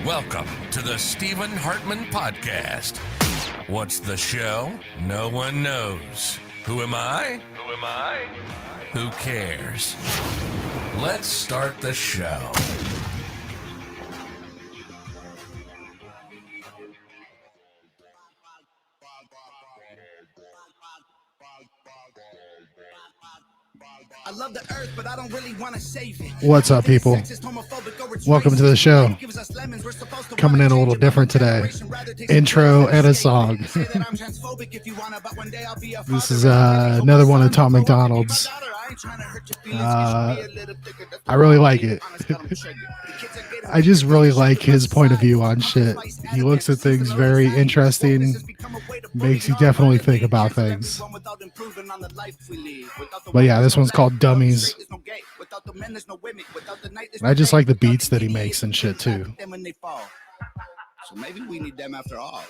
Welcome to the Stephen Hartmann Podcast. What's the show? No one knows. Who am I? Who cares? Let's start the show. I love the earth, but I don't really want to save it. What's up, people? Welcome to the show. Coming in a little different today. Intro and a song. This is another one of Tom McDonald's. I really like it. I just really like his point of view on shit. He looks at things very interesting. Makes you definitely think about things. But yeah, this one's called Dummies. I just like the beats that he makes and shit too. So maybe we need them after all.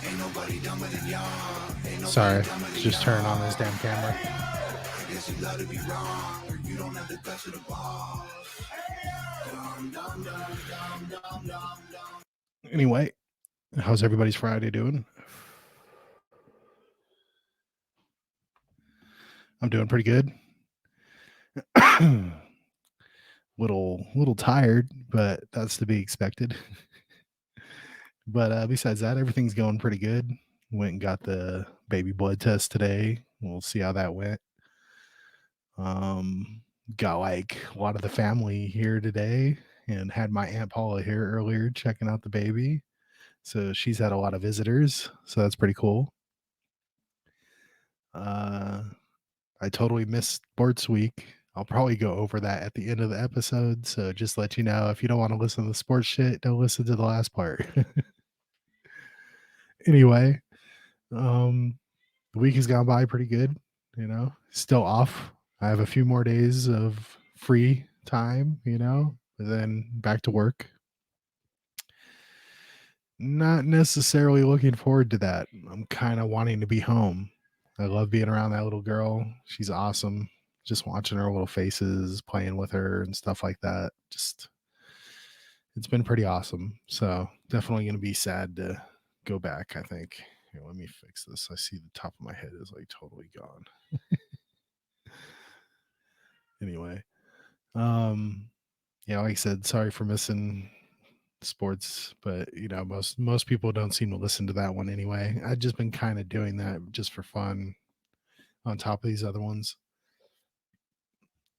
Ain't nobody dumber than y'all. Sorry, just turn on this damn camera. I guess you love to be wrong, or you don't have the guts of the boss. Anyway, how's everybody's Friday doing? I'm doing pretty good. little tired, but that's to be expected. But besides that, everything's going pretty good. Went and got the baby blood test today. We'll see how that went. Got like a lot of the family here today and had my Aunt Paula here earlier checking out the baby. So she's had a lot of visitors. So that's pretty cool. I totally missed sports week. I'll probably go over that at the end of the episode. So just let you know, if you don't want to listen to the sports shit, don't listen to the last part. Anyway, the week has gone by pretty good, still off. I have a few more days of free time, and then back to work. Not necessarily looking forward to that. I'm kind of wanting to be home. I love being around that little girl. She's awesome. Just watching her little faces, playing with her and stuff like that. Just, it's been pretty awesome. So definitely going to be sad to go back, I think. Here, let me fix this. I see the top of my head is like totally gone. Anyway, yeah, like I said, sorry for missing sports, but most people don't seem to listen to that one anyway. I've just been kind of doing that just for fun on top of these other ones.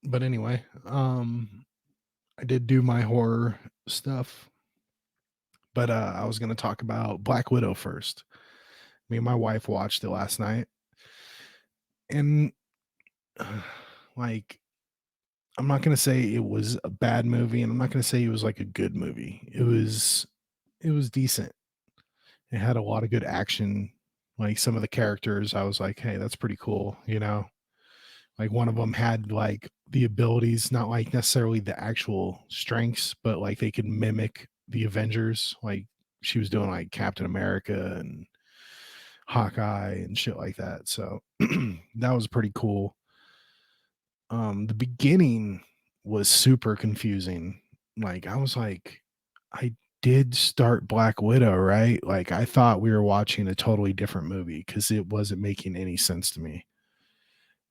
But anyway, I did do my horror stuff, but I was going to talk about Black Widow first. Me and my wife watched it last night, and like, I'm not going to say it was a bad movie, and I'm not going to say it was like a good movie. It was decent. It had a lot of good action. Like, some of the characters, I was like, hey, that's pretty cool, Like, one of them had like the abilities, not like necessarily the actual strengths, but like they could mimic the Avengers. Like, she was doing like Captain America and Hawkeye and shit like that. So that was pretty cool. The beginning was super confusing. Like, I was like, I did start Black Widow, right? Like, I thought we were watching a totally different movie because it wasn't making any sense to me.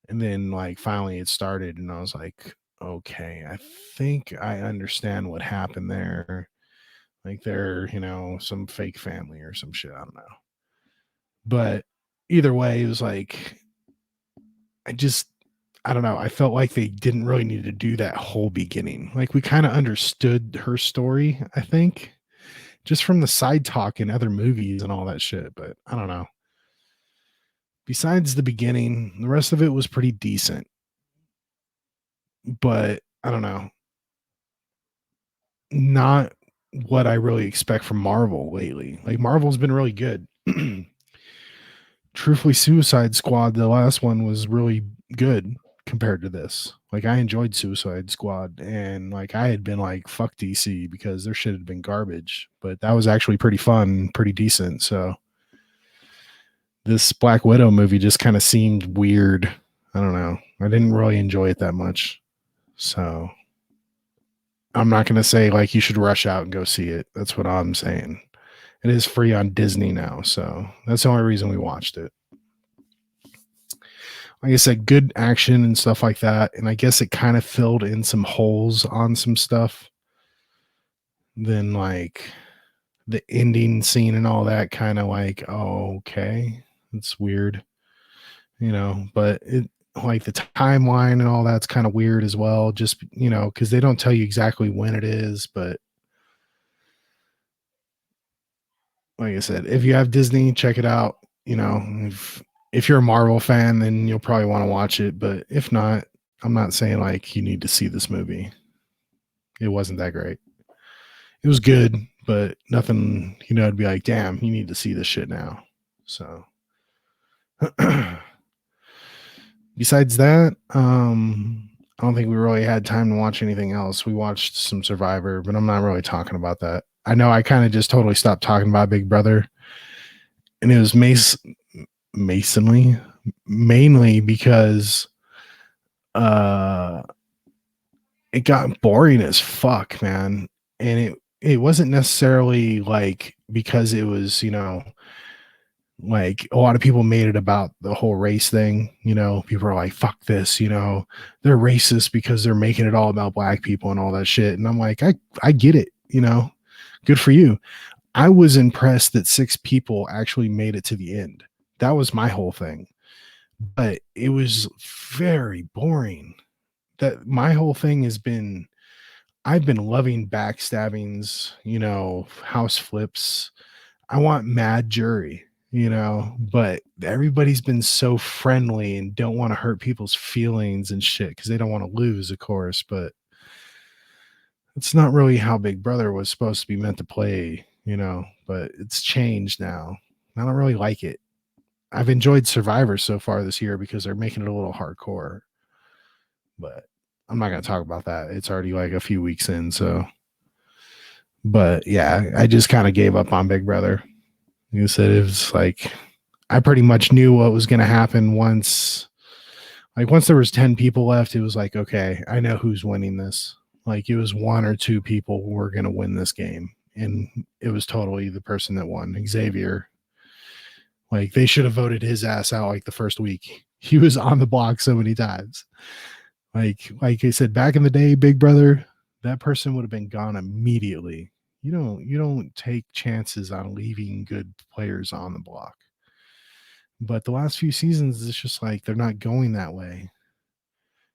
And then like finally it started and I was like, okay, I think I understand what happened there. Like, they're, some fake family or some shit. I don't know. But either way, it was like, I don't know. I felt like they didn't really need to do that whole beginning. Like, we kind of understood her story, I think, just from the side talk in other movies and all that shit. But I don't know. Besides the beginning, the rest of it was pretty decent. But I don't know. Not what I really expect from Marvel lately. Like, Marvel's been really good. Truthfully, Suicide Squad, the last one, was really good compared to this. Like, I enjoyed Suicide Squad, and like, I had been like, fuck DC because their shit had been garbage, but that was actually pretty fun, pretty decent. So this Black Widow movie just kind of seemed weird. I don't know. I didn't really enjoy it that much. So I'm not going to say like you should rush out and go see it. That's what I'm saying. It is free on Disney now, so that's the only reason we watched it. Like I said, good action and stuff like that, and I guess it kind of filled in some holes on some stuff. Then like the ending scene and all that kind of like, oh, okay, it's weird, but it like the timeline and all that's kind of weird as well, just because they don't tell you exactly when it is. But like I said, if you have Disney, check it out. If you're a Marvel fan, then you'll probably want to watch it. But if not, I'm not saying like you need to see this movie. It wasn't that great. It was good, but nothing, to be like, damn, you need to see this shit now. So besides that, I don't think we really had time to watch anything else. We watched some Survivor, but I'm not really talking about that. I know I kind of just totally stopped talking about Big Brother, and it was Masonly, mainly because it got boring as fuck, man. And it wasn't necessarily like because it was, like a lot of people made it about the whole race thing. People are like, fuck this, they're racist because they're making it all about black people and all that shit. And I'm like, I get it, good for you. I was impressed that 6 people actually made it to the end. That was my whole thing. But it was very boring. That my whole thing has been, I've been loving backstabbings, house flips. I want mad jury, but everybody's been so friendly and don't want to hurt people's feelings and shit because they don't want to lose, of course. But it's not really how Big Brother was supposed to be meant to play, but it's changed now. I don't really like it. I've enjoyed Survivor so far this year because they're making it a little hardcore, but I'm not going to talk about that. It's already like a few weeks in. So, but yeah, I just kind of gave up on Big Brother. You said it was like, I pretty much knew what was going to happen once there was 10 people left. It was like, okay, I know who's winning this. Like it was 1 or 2 people who were going to win this game. And it was totally the person that won, Xavier. Like they should have voted his ass out like the first week. He was on the block so many times. Like I said, back in the day, Big Brother, that person would have been gone immediately. You don't take chances on leaving good players on the block. But the last few seasons, it's just like they're not going that way.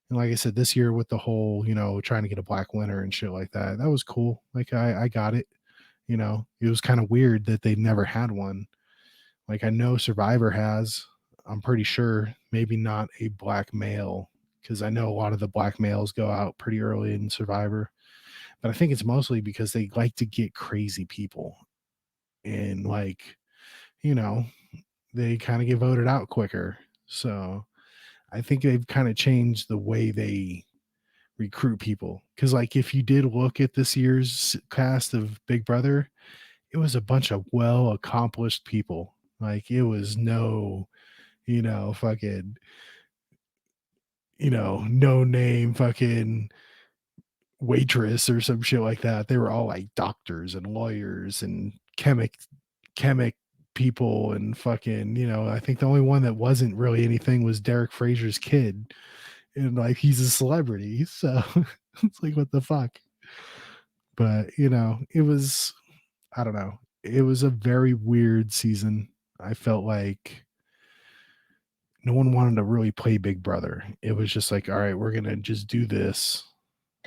And like I said, this year with the whole, trying to get a black winner and shit like that, that was cool. Like I got it. It was kind of weird that they never had one. Like I know Survivor has, I'm pretty sure, maybe not a black male, because I know a lot of the black males go out pretty early in Survivor. But I think it's mostly because they like to get crazy people. And like, they kind of get voted out quicker. So I think they've kind of changed the way they recruit people. Because like if you did look at this year's cast of Big Brother, it was a bunch of well accomplished people. Like it was no, fucking, no name fucking waitress or some shit like that. They were all like doctors and lawyers and chemic people and fucking, I think the only one that wasn't really anything was Derek Fraser's kid. And like he's a celebrity. So it's like what the fuck. But it was, I don't know. It was a very weird season. I felt like no one wanted to really play Big Brother. It was just like, all right, we're gonna just do this,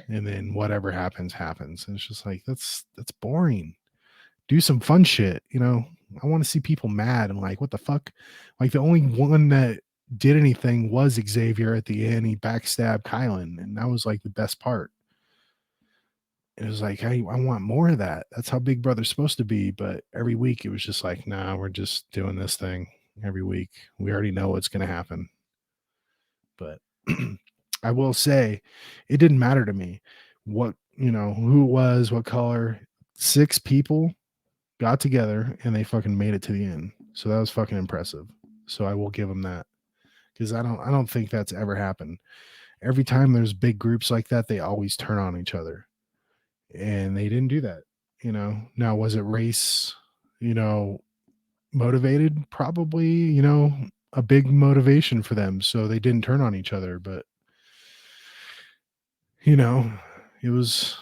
and then whatever happens, happens. And it's just like that's boring. Do some fun shit, I want to see people mad and like, what the fuck? Like the only one that did anything was Xavier at the end. He backstabbed Kylan, and that was like the best part. It was like, hey, I want more of that. That's how Big Brother's supposed to be. But every week it was just like, nah, we're just doing this thing every week. We already know what's going to happen. But I will say it didn't matter to me what, who it was, what color. 6 people got together and they fucking made it to the end. So that was fucking impressive. So I will give them that. Because I don't think that's ever happened. Every time there's big groups like that, they always turn on each other. and they didn't do that. Now, was it race, you know, motivated? Probably, a big motivation for them, so they didn't turn on each other. But you know, it was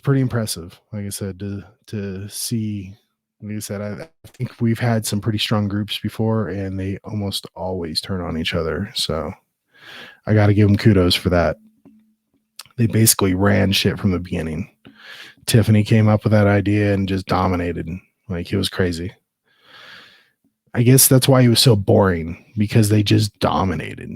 pretty impressive. Like I said, to see. Like I said, I think we've had some pretty strong groups before, and they almost always turn on each other. So I got to give them kudos for that. They basically ran shit from the beginning. Tiffany came up with that idea and just dominated. Like, it was crazy. I guess that's why it was so boring, because they just dominated.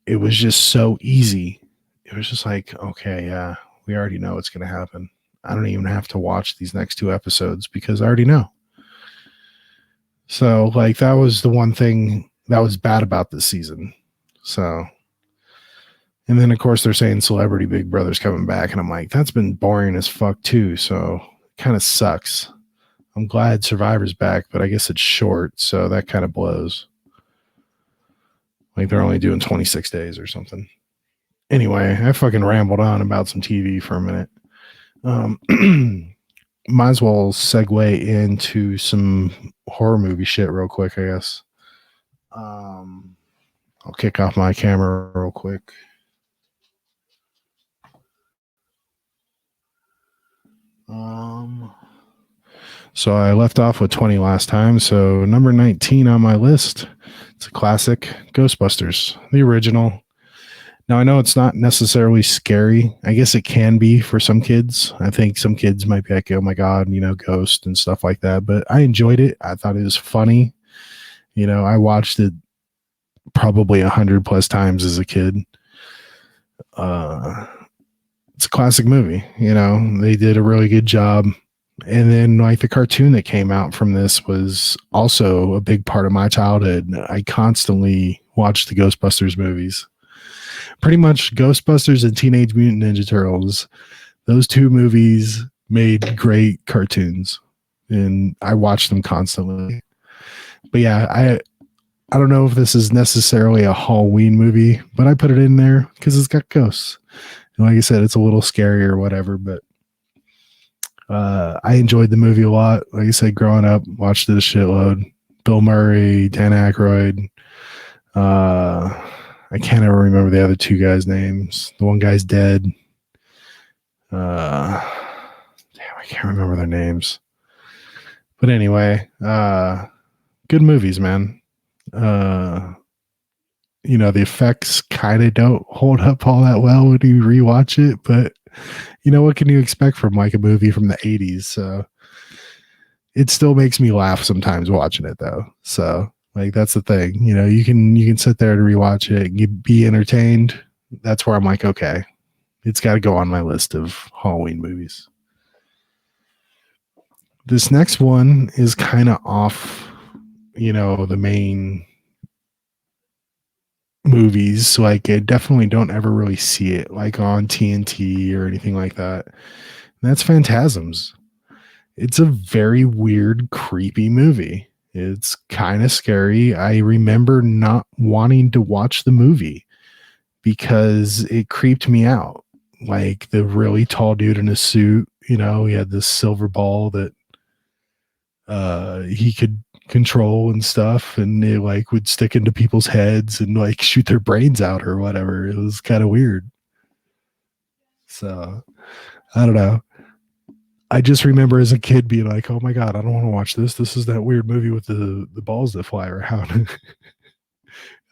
It was just so easy. It was just like, okay, yeah, we already know what's going to happen. I don't even have to watch these next 2 episodes because I already know. So, like, that was the one thing that was bad about this season. So, and then of course they're saying Celebrity Big Brother's coming back, and I'm like, that's been boring as fuck too. So, kind of sucks. I'm glad Survivor's back, but I guess it's short, so that kind of blows. Like, they're only doing 26 days or something. Anyway, I fucking rambled on about some TV for a minute. Might as well segue into some horror movie shit real quick, I guess. I'll kick off my camera real quick. So I left off with 20 last time. So number 19 on my list, it's a classic, Ghostbusters, the original. Now, I know it's not necessarily scary. I guess it can be for some kids. I think some kids might be like, oh my God, ghost and stuff like that. But I enjoyed it. I thought it was funny. I watched it probably 100+ times as a kid. It's a classic movie. They did a really good job. And then, like, the cartoon that came out from this was also a big part of my childhood. I constantly watched the Ghostbusters movies. Pretty much Ghostbusters and Teenage Mutant Ninja Turtles. Those 2 movies made great cartoons, and I watched them constantly. But yeah, I don't know if this is necessarily a Halloween movie, but I put it in there because it's got ghosts. And like I said, it's a little scary or whatever, but I enjoyed the movie a lot. Like I said, growing up, watched it a shitload. Bill Murray, Dan Aykroyd. I can't ever remember the other 2 guys' names. The one guy's dead. Damn, I can't remember their names. But anyway, good movies, man. The effects kind of don't hold up all that well when you rewatch it, but what can you expect from like a movie from the 80s? So it still makes me laugh sometimes watching it though. So, like, that's the thing. You can sit there and rewatch it and be entertained. That's where I'm like, okay, it's got to go on my list of Halloween movies. This next one is kind of off, the main movies. Like, I definitely don't ever really see it like on TNT or anything like that. And that's Phantasms. It's a very weird, creepy movie. It's kind of scary. I remember not wanting to watch the movie because it creeped me out. Like, the really tall dude in a suit, he had this silver ball that he could control and stuff, and it like would stick into people's heads and like shoot their brains out or whatever. It was kind of weird. So I don't know. I just remember as a kid being like, oh my God, I don't want to watch this. This is that weird movie with the balls that fly around.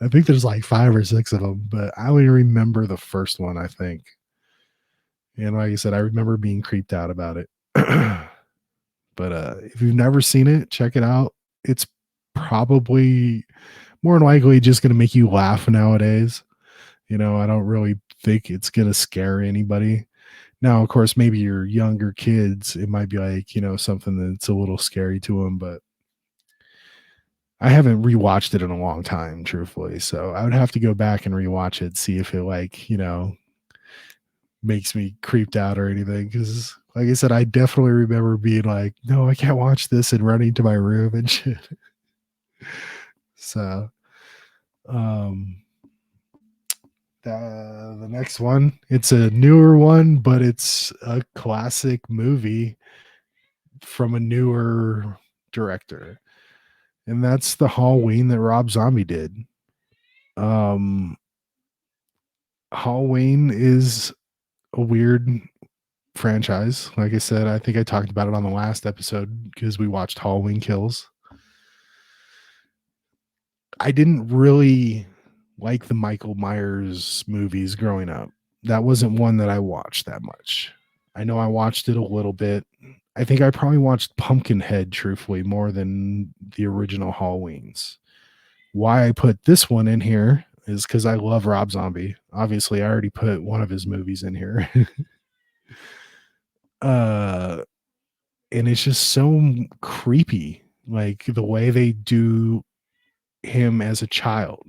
I think there's like 5 or 6 of them, but I only remember the first one, I think. And like I said, I remember being creeped out about it. But if you've never seen it, check it out. It's probably more than likely just going to make you laugh nowadays. I don't really think it's going to scare anybody. Now, of course, maybe your younger kids, it might be like, something that's a little scary to them, but I haven't rewatched it in a long time, truthfully. So I would have to go back and rewatch it, see if it like, makes me creeped out or anything. Because like I said, I definitely remember being like, no, I can't watch this, and running to my room and shit. So, The next one, it's a newer one, but it's a classic movie from a newer director, and that's the Halloween that Rob Zombie did. Um, Halloween is a weird franchise. Like I said, I think I talked about it on the last episode because we watched Halloween Kills. I didn't really like the Michael Myers movies growing up. That wasn't one that I watched that much. I know I watched it a little bit. I think I probably watched Pumpkinhead, truthfully, more than the original Halloweens. Why I put this one in here is because I love Rob Zombie. Obviously, I already put one of his movies in here. uh and it's just so creepy, like the way they do him as a child.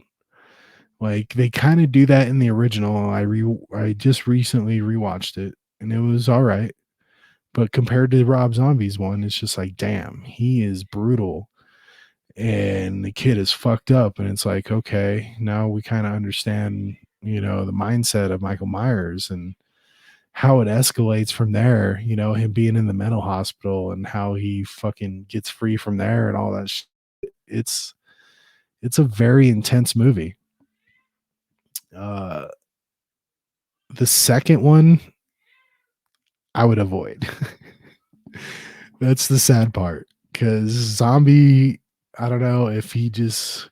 Like they kind of do that in the original. I just recently rewatched it and it was all right, but compared to Rob Zombie's one, it's just like, damn, he is brutal and the kid is fucked up. And it's like, okay, now we kind of understand, the mindset of Michael Myers and how it escalates from there, him being in the mental hospital and how he fucking gets free from there and all that it's it's a very intense movie. uh the second one I would avoid. That's the sad part, because Zombie, I don't know if he just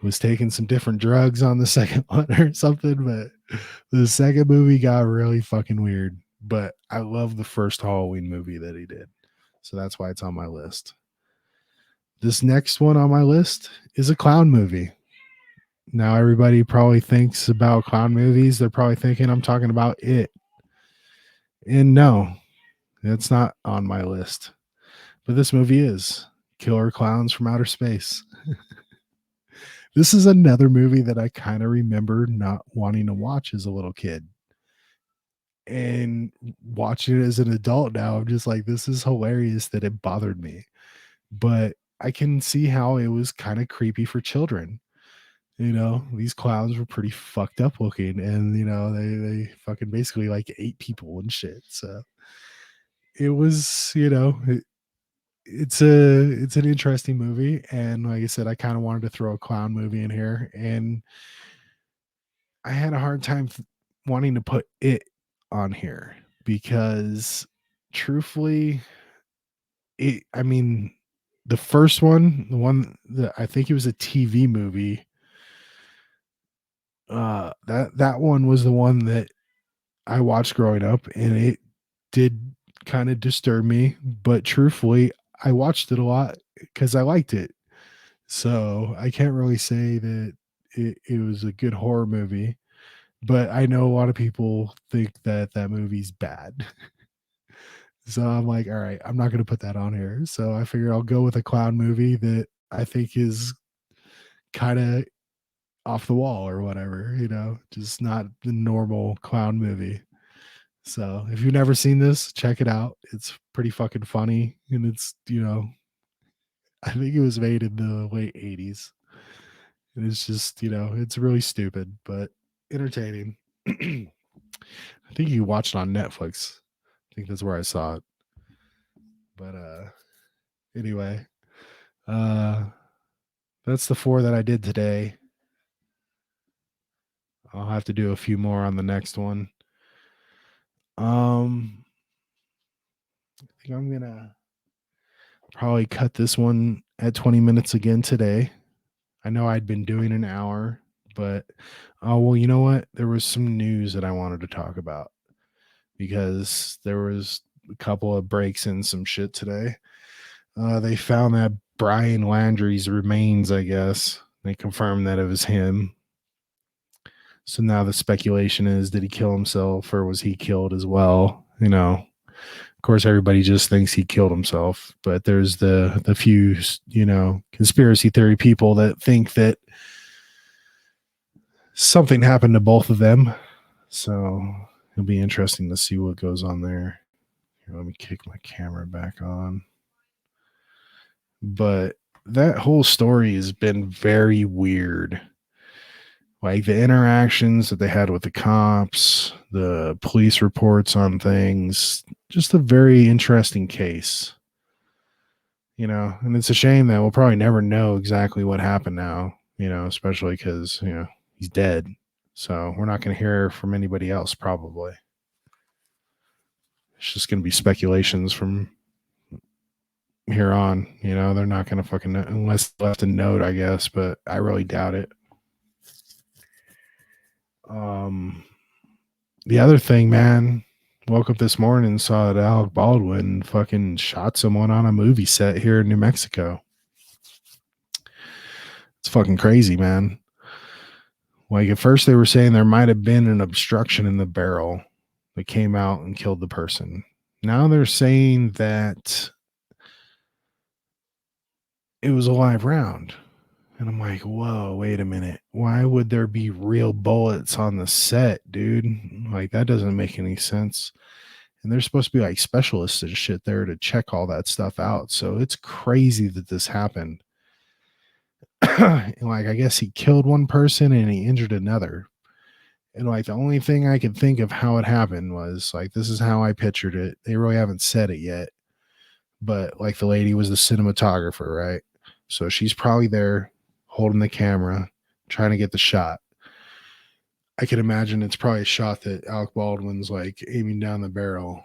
was taking some different drugs on the second one or something, but the second movie got really fucking weird. But I love the first Halloween movie that he did. So that's why it's on my list. This next one on my list is a clown movie. Now, everybody probably thinks about clown movies. They're probably thinking I'm talking about It. And no, it's not on my list. But this movie is Killer Clowns from Outer Space. This is another movie that I kind of remember not wanting to watch as a little kid. And watching it as an adult now, I'm just like, this is hilarious that it bothered me. But I can see how it was kind of creepy for children. These clowns were pretty fucked up looking, and they fucking basically like ate people and shit. So it was, it's an interesting movie, and like I said, I kind of wanted to throw a clown movie in here, and I had a hard time wanting to put It on here because truthfully, I mean, the first one, the one that I think it was a TV movie, that one was the one that I watched growing up, and it did kind of disturb me, but truthfully, I watched it a lot because I liked it. So I can't really say that it was a good horror movie, but I know a lot of people think that that movie's bad. So I'm like, all right, I'm not going to put that on here. So I figure I'll go with a clown movie that I think is kind of off the wall or whatever, just not the normal clown movie. So if you've never seen this, check it out. It's pretty fucking funny. And it's, I think it was made in the late 80s. And it's just, it's really stupid, but entertaining. I think you watched it on Netflix. I think that's where I saw it. But anyway, uh that's the 4 that I did today. I'll have to do a few more on the next one. I think I'm gonna probably cut this one at 20 minutes again today. I know I'd been doing an hour, but well, you know what? There was some news that I wanted to talk about because there was a couple of breaks in some shit today. They found that Brian Landry's remains, I guess. They confirmed that it was him. So now the speculation is, did he kill himself or was he killed as well? Of course, everybody just thinks he killed himself, but there's the few, conspiracy theory people that think that something happened to both of them. So it'll be interesting to see what goes on there. Here, let me kick my camera back on. But that whole story has been very weird. Like the interactions that they had with the cops, the police reports on things, just a very interesting case. And it's a shame that we'll probably never know exactly what happened now, especially because, he's dead. So we're not going to hear from anybody else probably. It's just going to be speculations from here on. They're not going to fucking know, unless left a note, I guess, but I really doubt it. The other thing, man, woke up this morning and saw that Alec Baldwin fucking shot someone on a movie set here in New Mexico. It's fucking crazy, man. Like at first they were saying there might have been an obstruction in the barrel that came out and killed the person. Now they're saying that it was a live round. And I'm like, whoa, wait a minute. Why would there be real bullets on the set, dude? Like, that doesn't make any sense. And there's supposed to be like specialists and shit there to check all that stuff out. So it's crazy that this happened. Like, I guess he killed one person and he injured another. And like, the only thing I could think of how it happened was like, this is how I pictured it. They really haven't said it yet. But like, the lady was the cinematographer, right? So she's probably there holding the camera, trying to get the shot. I can imagine it's probably a shot that Alec Baldwin's like aiming down the barrel,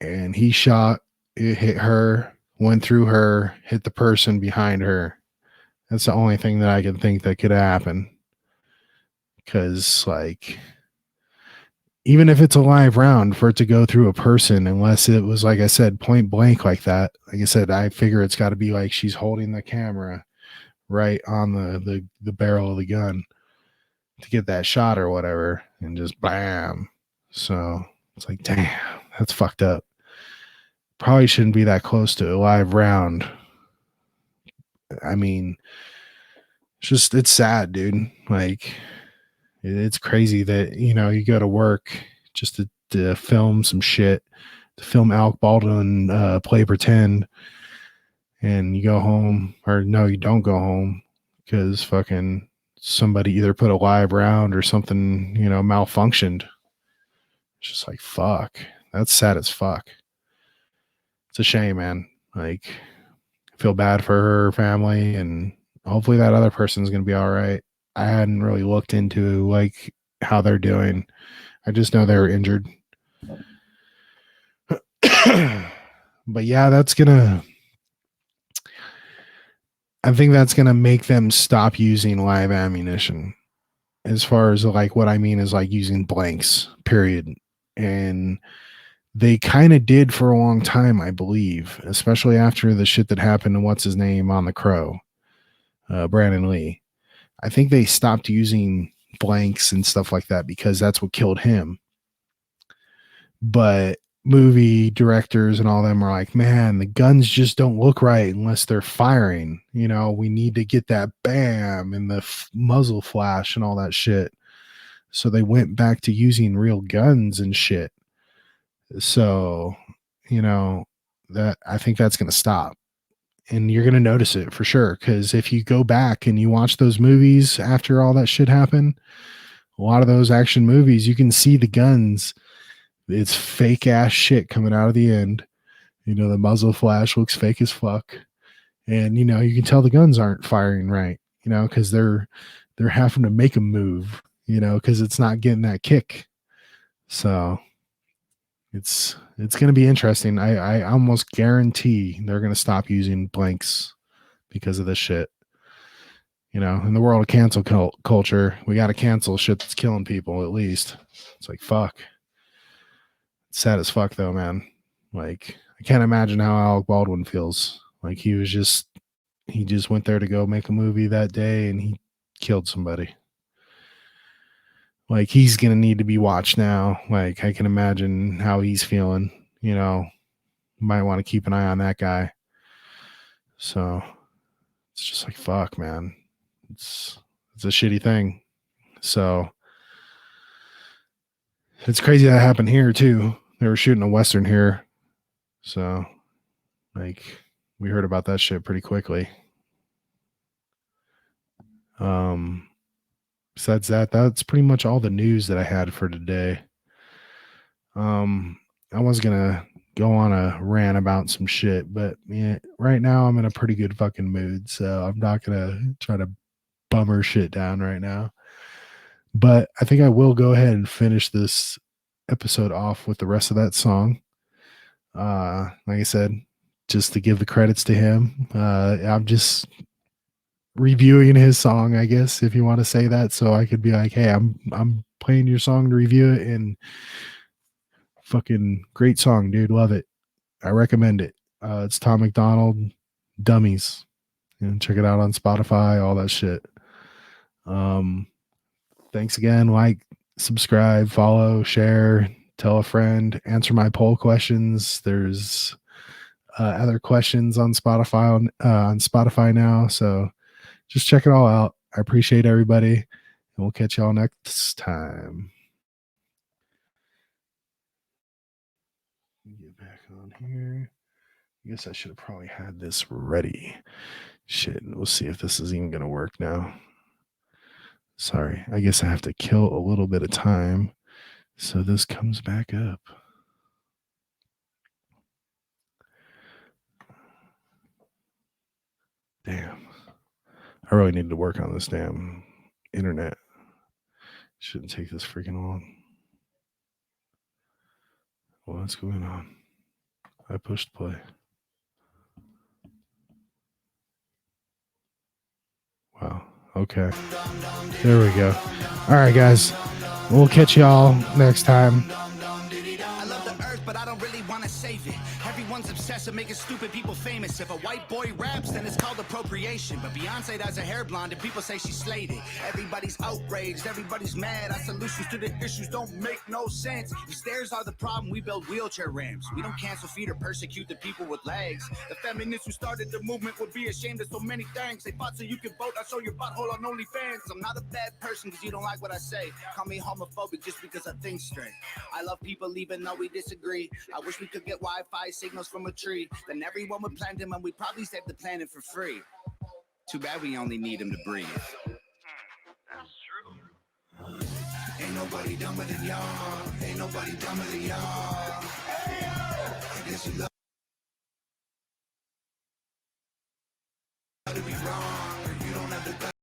and he shot, it hit her, went through her, hit the person behind her. That's the only thing that I can think that could happen. Because like, even if it's a live round, for it to go through a person, unless it was, like I said, point blank like that, like I said, I figure it's got to be like she's holding the camera right on the barrel of the gun to get that shot or whatever, and just bam. So it's like, damn, that's fucked up. Probably shouldn't be that close to a live round. I mean, it's sad, dude. Like, it's crazy that, you go to work just to film some shit, to film Alec Baldwin play pretend, and you go home, or no, you don't go home because fucking somebody either put a live round or something, malfunctioned. It's just like, fuck. That's sad as fuck. It's a shame, man. Like, I feel bad for her family, and hopefully that other person's going to be all right. I hadn't really looked into like how they're doing. I just know they were injured. But yeah, I think that's going to make them stop using live ammunition. As far as like, what I mean is like using blanks, period. And they kind of did for a long time, I believe, especially after the shit that happened to what's his name on The Crow, Brandon Lee. I think they stopped using blanks and stuff like that because that's what killed him. But movie directors and all them are like, man, the guns just don't look right unless they're firing. We need to get that bam and the muzzle flash and all that shit. So they went back to using real guns and shit. So, that I think that's going to stop. And you're going to notice it for sure. Because if you go back and you watch those movies after all that shit happened, a lot of those action movies, you can see the guns. It's fake ass shit coming out of the end. The muzzle flash looks fake as fuck. And, you can tell the guns aren't firing right, because they're having to make a move, because it's not getting that kick. So it's going to be interesting. I almost guarantee they're going to stop using blanks because of this shit. In the world of cancel culture, we got to cancel shit that's killing people at least. It's like, fuck. It's sad as fuck though, man. Like, I can't imagine how Alec Baldwin feels. Like, he just went there to go make a movie that day and he killed somebody. Like, he's going to need to be watched now. Like, I can imagine how he's feeling, might want to keep an eye on that guy. So it's just like, fuck, man. It's a shitty thing. So it's crazy that happened here too. They were shooting a Western here. So like, we heard about that shit pretty quickly. besides that, that's pretty much all the news that I had for today. I was gonna go on a rant about some shit, but yeah, right now I'm in a pretty good fucking mood, so I'm not gonna try to bummer shit down right now. But I think I will go ahead and finish this episode off with the rest of that song. Like I said, just to give the credits to him. I'm just reviewing his song, I guess, if you want to say that. So I could be like, hey, I'm playing your song to review it, and fucking great song, dude. Love it. I recommend it. It's Tom McDonald, Dummies. Check it out on Spotify, all that shit. Thanks again. Like, subscribe, follow, share, tell a friend, answer my poll questions. There's other questions on Spotify now. So just check it all out. I appreciate everybody, and we'll catch y'all next time. Get back on here. I guess I should have probably had this ready. Shit, we'll see if this is even gonna work now. Sorry, I guess I have to kill a little bit of time so this comes back up. Damn. I really need to work on this damn internet. Shouldn't take this freaking long. What's going on? I pushed play. Wow. Okay. There we go. All right, guys. We'll catch y'all next time. I love the earth, but I don't really want to save it. Everyone's obsessed with making stupid people famous. If a white boy raps, then it's called appropriation. But Beyonce does a hair blonde and people say she slayed it. Everybody's outraged, everybody's mad. Our solutions to the issues don't make no sense. If stairs are the problem, we build wheelchair ramps. We don't cancel feet or persecute the people with legs. The feminists who started the movement would be ashamed of so many things. They fought so you can vote, I show your butthole on OnlyFans. I'm not a bad person because you don't like what I say. Call me homophobic just because I think straight. I love people even though we disagree. I wish we could get Wi-Fi signals from a tree. Then everyone would plant them and we'd probably save the planet for free. Too bad we only need him to breathe. That's true. Ain't nobody dumber than y'all. Ain't nobody dumber than y'all. I guess you love